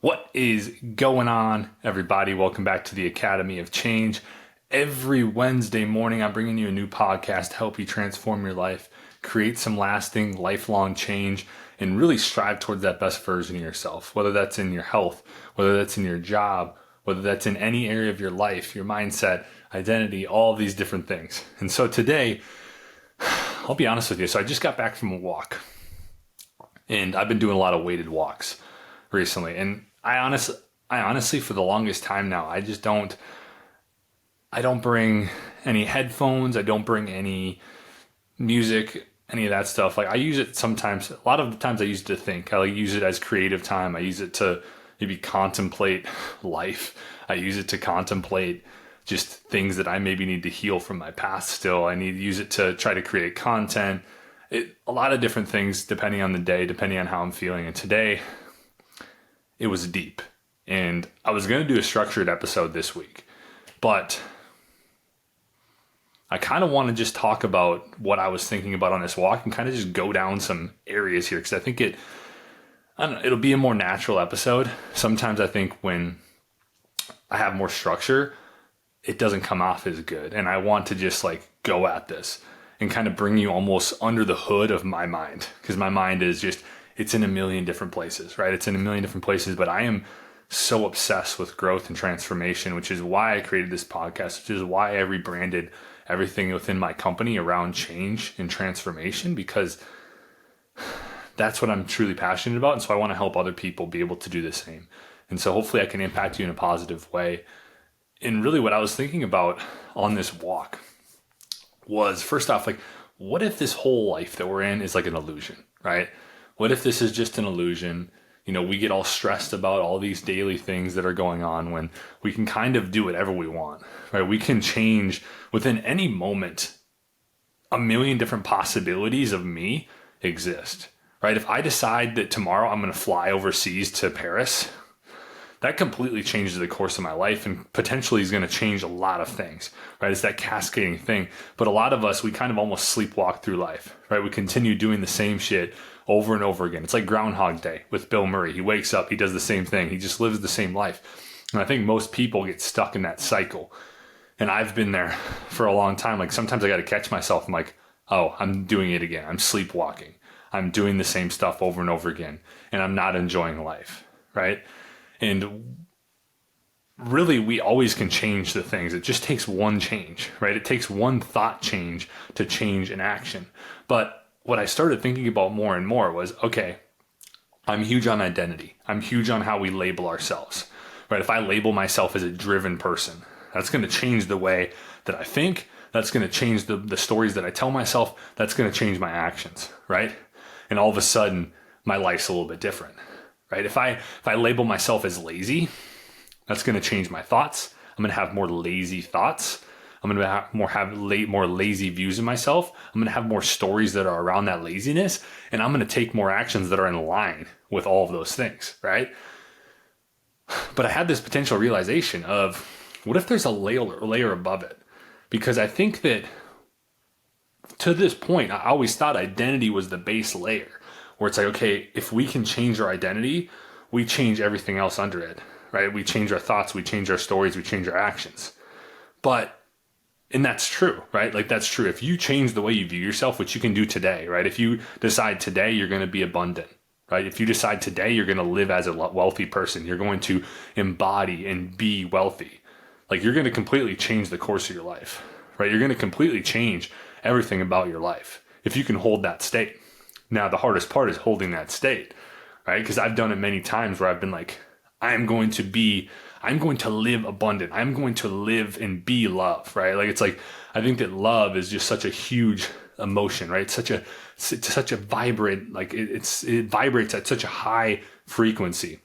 What is going on, everybody? Welcome back to the Academy of Change. Every Wednesday morning, I'm bringing you a new podcast to help you transform your life, create some lasting, lifelong change, and really strive towards that best version of yourself, whether that's in your health, whether that's in your job, whether that's in any area of your life, your mindset, identity, all these different things. And so today, I'll be honest with you. So I just got back from a walk, and I've been doing a lot of weighted walks recently. And I honestly, for the longest time now, I don't bring any headphones. I don't bring any music, any of that stuff. Like I use it sometimes. A lot of the times I use it to think. I use it as creative time. I use it to maybe contemplate life. I use it to contemplate just things that I maybe need to heal from my past still. I need to use it to try to create content. A lot of different things depending on the day, depending on how I'm feeling. And today, it was deep. And I was going to do a structured episode this week, but I kind of want to just talk about what I was thinking about on this walk and kind of just go down some areas here, because I think it'll be a more natural episode. Sometimes I think when I have more structure, it doesn't come off as good. And I want to just go at this and kind of bring you almost under the hood of my mind, because my mind is it's in a million different places, right? It's in a million different places, but I am so obsessed with growth and transformation, which is why I created this podcast, which is why I rebranded everything within my company around change and transformation, because that's what I'm truly passionate about. And so I want to help other people be able to do the same. And so hopefully I can impact you in a positive way. And really what I was thinking about on this walk was, first off, what if this whole life that we're in is like an illusion, right? What if this is just an illusion? We get all stressed about all these daily things that are going on when we can kind of do whatever we want, right? We can change within any moment. A million different possibilities of me exist, right? If I decide that tomorrow I'm going to fly overseas to Paris, that completely changes the course of my life and potentially is going to change a lot of things, right? It's that cascading thing. But a lot of us, we kind of almost sleepwalk through life, right? We continue doing the same shit over and over again. It's like Groundhog Day with Bill Murray. He wakes up, he does the same thing. He just lives the same life. And I think most people get stuck in that cycle. And I've been there for a long time. Sometimes I got to catch myself. I'm like, oh, I'm doing it again. I'm sleepwalking. I'm doing the same stuff over and over again. And I'm not enjoying life, right? And really, we always can change the things. It just takes one change, right? It takes one thought change to change an action. But what I started thinking about more and more was, okay, I'm huge on identity. I'm huge on how we label ourselves, right? If I label myself as a driven person, that's going to change the way that I think. That's going to change the stories that I tell myself. That's going to change my actions, right? And all of a sudden, my life's a little bit different, right? If I label myself as lazy, that's going to change my thoughts. I'm going to have more lazy thoughts. I'm going to have more lazy views of myself. I'm going to have more stories that are around that laziness, and I'm going to take more actions that are in line with all of those things, right? But I had this potential realization of, what if there's a layer above it? Because I think that to this point, I always thought identity was the base layer, where it's like, okay, if we can change our identity, we change everything else under it, right? We change our thoughts, we change our stories, we change our actions. And that's true, right? That's true. If you change the way you view yourself, which you can do today, right? If you decide today you're going to be abundant, right? If you decide today you're going to live as a wealthy person, you're going to embody and be wealthy, you're going to completely change the course of your life, right? You're going to completely change everything about your life if you can hold that state. Now, the hardest part is holding that state, right? Because I've done it many times where I've been like, I'm going to live abundant. I'm going to live and be love, right? I think that love is just such a huge emotion, right? It's such a vibrant, it vibrates at such a high frequency.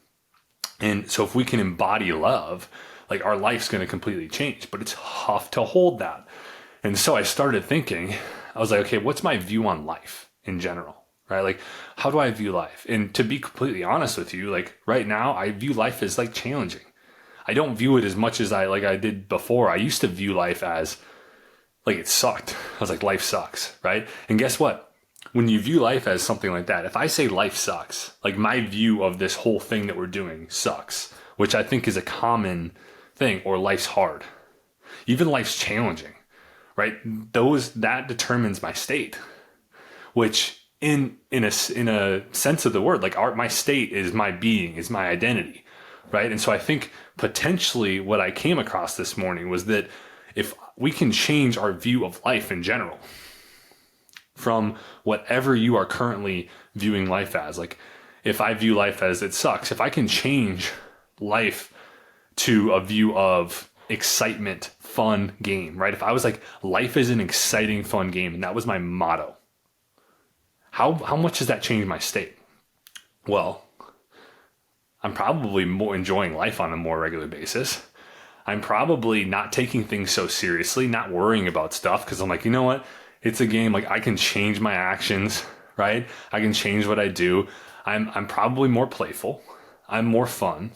And so if we can embody love, our life's going to completely change, but it's tough to hold that. And so I started thinking, I was like, okay, what's my view on life in general? Right? How do I view life? And to be completely honest with you, right now, I view life as challenging. I don't view it as much as I did before. I used to view life as it sucked. I was like, life sucks, right? And guess what? when you view life as something like that, if I say life sucks, like my view of this whole thing that we're doing sucks, which I think is a common thing, or life's hard, even life's challenging, right? That determines my state, which in a sense of the word, like my state is my being, is my identity, right? And so I think potentially what I came across this morning was that if we can change our view of life in general from whatever you are currently viewing life as, like if I view life as it sucks, if I can change life to a view of excitement, fun game, right? If I was like, life is an exciting, fun game, and that was my motto, how much does that change my state? Well, I'm probably more enjoying life on a more regular basis. I'm probably not taking things so seriously, not worrying about stuff, because I'm like, you know what? It's a game. Like, I can change my actions, right? I can change what I do. I'm probably more playful. I'm more fun.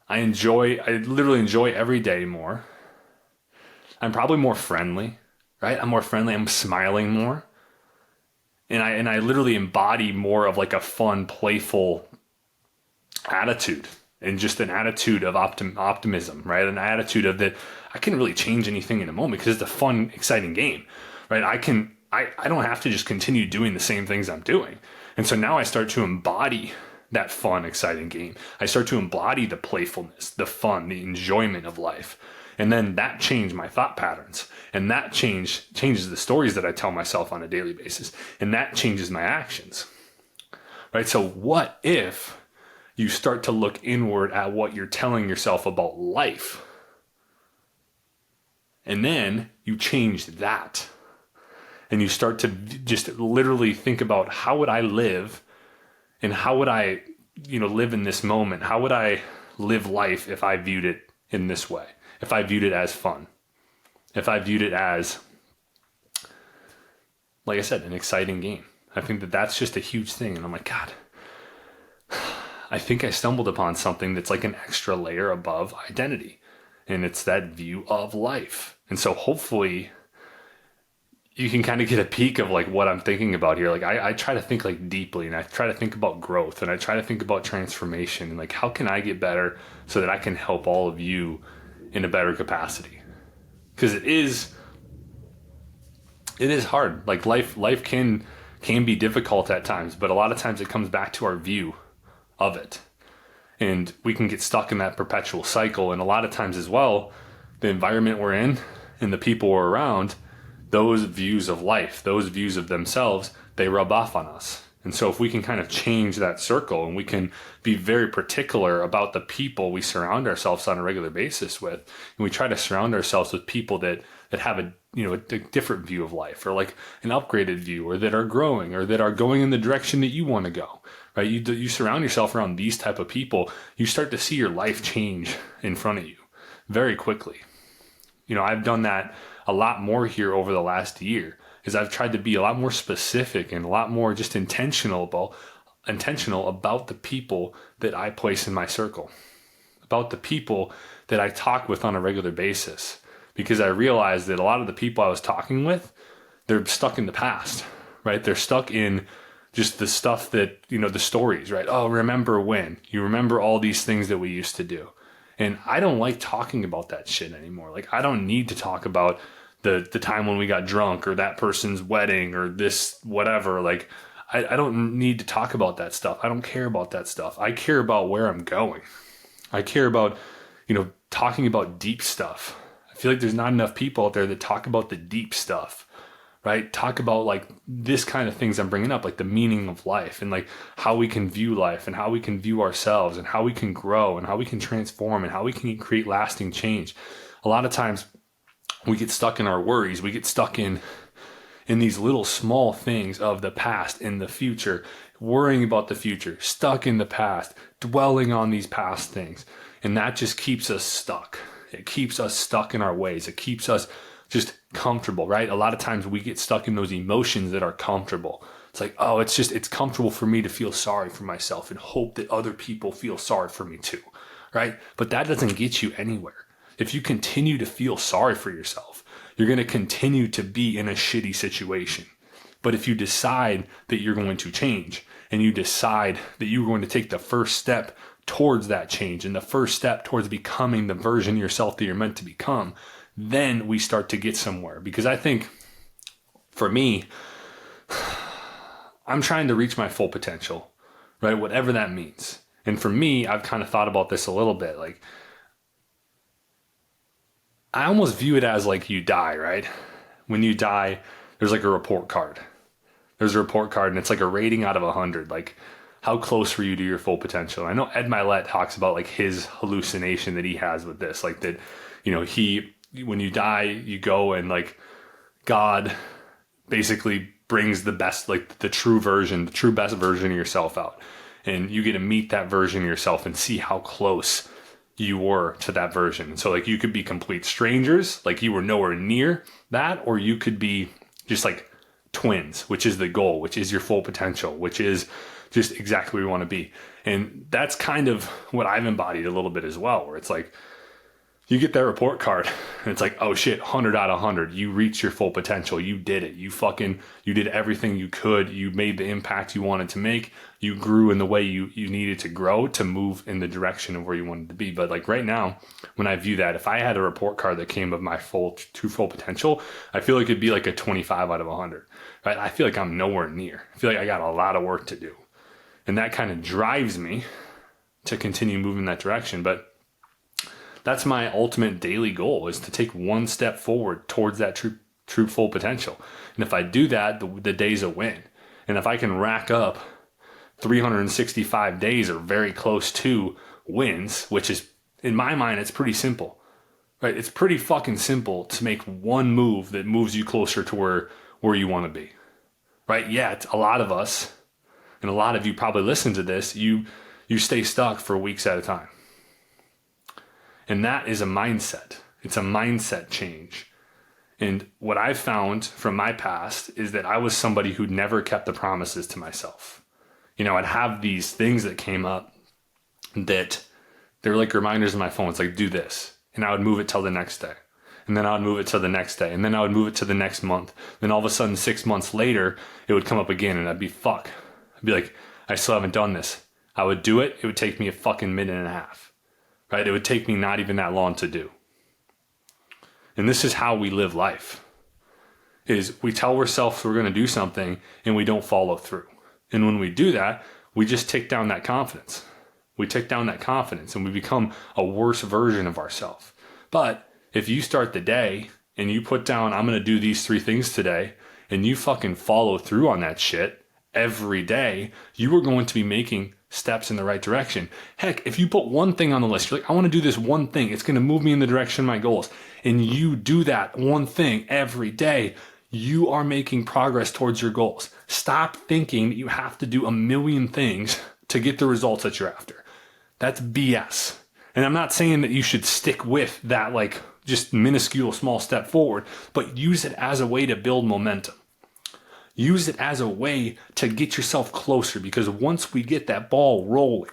I literally enjoy every day more. I'm probably more friendly, right? I'm more friendly. I'm smiling more. And I literally embody more of like a fun, playful attitude, and just an attitude of optimism, right? An attitude of that I can really change anything in a moment because it's a fun, exciting game, right? I don't have to just continue doing the same things I'm doing. And so now I start to embody that fun, exciting game. I start to embody the playfulness, the fun, the enjoyment of life. And then that changed my thought patterns. And that changes the stories that I tell myself on a daily basis. And that changes my actions, right? So what if you start to look inward at what you're telling yourself about life, and then you change that, and you start to just literally think about, how would I live, and how would I, live in this moment? How would I live life if I viewed it in this way? If I viewed it as fun, if I viewed it as, like I said, an exciting game. I think that that's just a huge thing. And I'm like, God, I think I stumbled upon something that's like an extra layer above identity. And it's that view of life. And so hopefully you can kind of get a peek of like what I'm thinking about here. Like I try to think like deeply, and I try to think about growth, and I try to think about transformation, and like, how can I get better so that I can help all of you in a better capacity? Because it is hard. Like life can be difficult at times, but a lot of times it comes back to our view of it. And we can get stuck in that perpetual cycle. And a lot of times as well, the environment we're in and the people we're around, those views of life, those views of themselves, they rub off on us. And so if we can kind of change that circle, and we can be very particular about the people we surround ourselves on a regular basis with, and we try to surround ourselves with people that have a different view of life, or like an upgraded view, or that are growing, or that are going in the direction that you want to go, right? You surround yourself around these type of people, you start to see your life change in front of you very quickly. I've done that a lot more here over the last year, is I've tried to be a lot more specific and a lot more just intentional about the people that I place in my circle, about the people that I talk with on a regular basis. Because I realized that a lot of the people I was talking with, they're stuck in the past, right? They're stuck in just the stuff that, the stories, right? Oh, remember when? You remember all these things that we used to do. And I don't like talking about that shit anymore. Like, I don't need to talk about the time when we got drunk, or that person's wedding, or this whatever. Like, I don't need to talk about that stuff. I don't care about that stuff. I care about where I'm going. I care about, talking about deep stuff. I feel like there's not enough people out there that talk about the deep stuff, right? Talk about like this kind of things I'm bringing up, like the meaning of life, and like how we can view life, and how we can view ourselves, and how we can grow, and how we can transform, and how we can create lasting change. A lot of times we get stuck in our worries. We get stuck in these little small things of the past and the future, worrying about the future, stuck in the past, dwelling on these past things. And that just keeps us stuck. It keeps us stuck in our ways. It keeps us just comfortable, right? A lot of times we get stuck in those emotions that are comfortable. It's like, oh, it's comfortable for me to feel sorry for myself and hope that other people feel sorry for me too, right? But that doesn't get you anywhere. If you continue to feel sorry for yourself, you're going to continue to be in a shitty situation. But if you decide that you're going to change and you decide that you're going to take the first step towards that change and the first step towards becoming the version of yourself that you're meant to become, then we start to get somewhere. Because I think for me, I'm trying to reach my full potential, right? Whatever that means. And for me, I've kind of thought about this a little bit. Like, I almost view it as like you die, right? When you die, there's like a report card. There's a report card and it's like a rating out of 100. Like, how close were you to your full potential? I know Ed Milet talks about like his hallucination that he has with this. Like that, you know, when you die, you go and like God basically brings the best, like the true best version of yourself out. And you get to meet that version of yourself and see how close you were to that version. And so like you could be complete strangers, like you were nowhere near that, or you could be just like twins, which is the goal, which is your full potential, which is just exactly where you want to be. And that's kind of what I've embodied a little bit as well, where it's like, you get that report card and it's like, oh shit, 100 out of 100. You reached your full potential. You did it. You did everything you could. You made the impact you wanted to make. You grew in the way you needed to grow to move in the direction of where you wanted to be. But like right now, when I view that, if I had a report card that came of my true full potential, I feel like it'd be like a 25 out of 100, right? I feel like I'm nowhere near. I feel like I got a lot of work to do. And that kind of drives me to continue moving in that direction. But that's my ultimate daily goal, is to take one step forward towards that true full potential. And if I do that, the day's a win. And if I can rack up 365 days or very close to wins, which is, in my mind, it's pretty simple, right? It's pretty fucking simple to make one move that moves you closer to where you want to be, right? Yeah, it's a lot of us, and a lot of you probably listen to this, you stay stuck for weeks at a time. And that is a mindset. It's a mindset change. And what I've found from my past is that I was somebody who never kept the promises to myself. You know, I'd have these things that came up that they were like reminders on my phone. It's like, do this. And I would move it till the next day. And then I would move it to the next day. And then I would move it to the next month. Then all of a sudden, 6 months later, it would come up again and I'd be fuck. I'd be like, I still haven't done this. I would do it. It would take me a fucking minute and a half. Right? It would take me not even that long to do. And this is how we live life. Is we tell ourselves we're going to do something and we don't follow through. And when we do that, we just take down that confidence. We take down that confidence and we become a worse version of ourselves. But if you start the day and you put down, I'm going to do these 3 things today, and you fucking follow through on that shit every day, you are going to be making steps in the right direction. Heck, if you put one thing on the list, you're like, I want to do this one thing, it's going to move me in the direction of my goals, and you do that one thing every day, you are making progress towards your goals. Stop thinking that you have to do a million things to get the results that you're after. That's BS. And I'm not saying that you should stick with that like just minuscule small step forward, but use it as a way to build momentum. Use it as a way to get yourself closer, because once we get that ball rolling,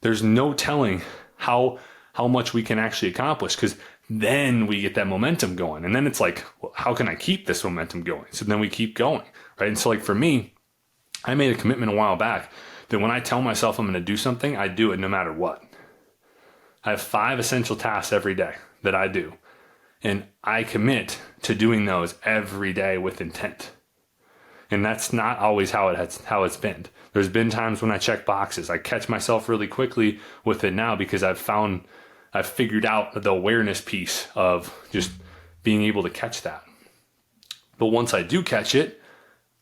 there's no telling how much we can actually accomplish, because then we get that momentum going. And then it's like, well, how can I keep this momentum going? So then we keep going, right? And so like for me, I made a commitment a while back that when I tell myself I'm going to do something, I do it no matter what. I have 5 essential tasks every day that I do. And I commit to doing those every day with intent. And that's not always how it's been. There's been times when I check boxes. I catch myself really quickly with it now because I've figured out the awareness piece of just being able to catch that. But once I do catch it,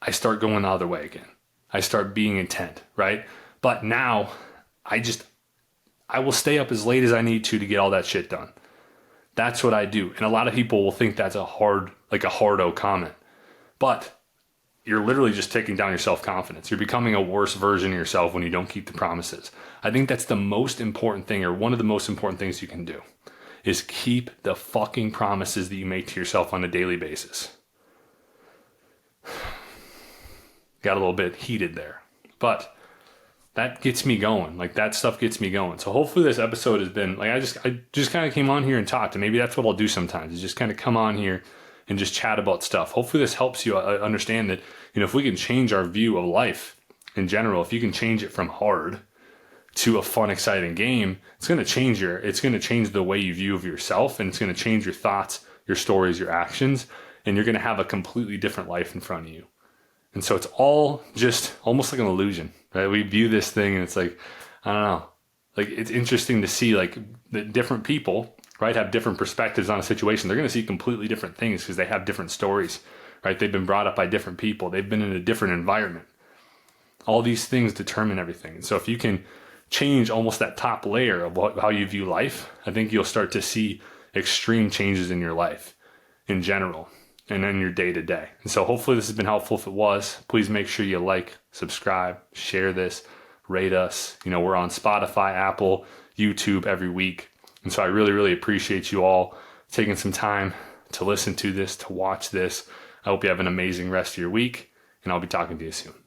I start going the other way again. I start being intent, right? But now I will stay up as late as I need to get all that shit done. That's what I do. And a lot of people will think that's a hardo comment. But you're literally just taking down your self-confidence. You're becoming a worse version of yourself when you don't keep the promises. I think that's the most important thing, or one of the most important things you can do, is keep the fucking promises that you make to yourself on a daily basis. Got a little bit heated there, but that gets me going. Like that stuff gets me going. So hopefully this episode has been like, I just kind of came on here and talked, and maybe that's what I'll do sometimes, is just kind of come on here and just chat about stuff. Hopefully this helps you understand that, if we can change our view of life in general, if you can change it from hard to a fun, exciting game, it's going to change the way you view of yourself, and it's going to change your thoughts, your stories, your actions, and you're going to have a completely different life in front of you. And so it's all just almost like an illusion, right? We view this thing and it's like, I don't know, like it's interesting to see like that different people, right, have different perspectives on a situation. They're going to see completely different things because they have different stories, right? They've been brought up by different people. They've been in a different environment. All these things determine everything. And so if you can change almost that top layer of how you view life, I think you'll start to see extreme changes in your life in general and in your day to day. And so hopefully this has been helpful. If it was, please make sure you like, subscribe, share this, rate us. We're on Spotify, Apple, YouTube every week. And so I really, really appreciate you all taking some time to listen to this, to watch this. I hope you have an amazing rest of your week, and I'll be talking to you soon.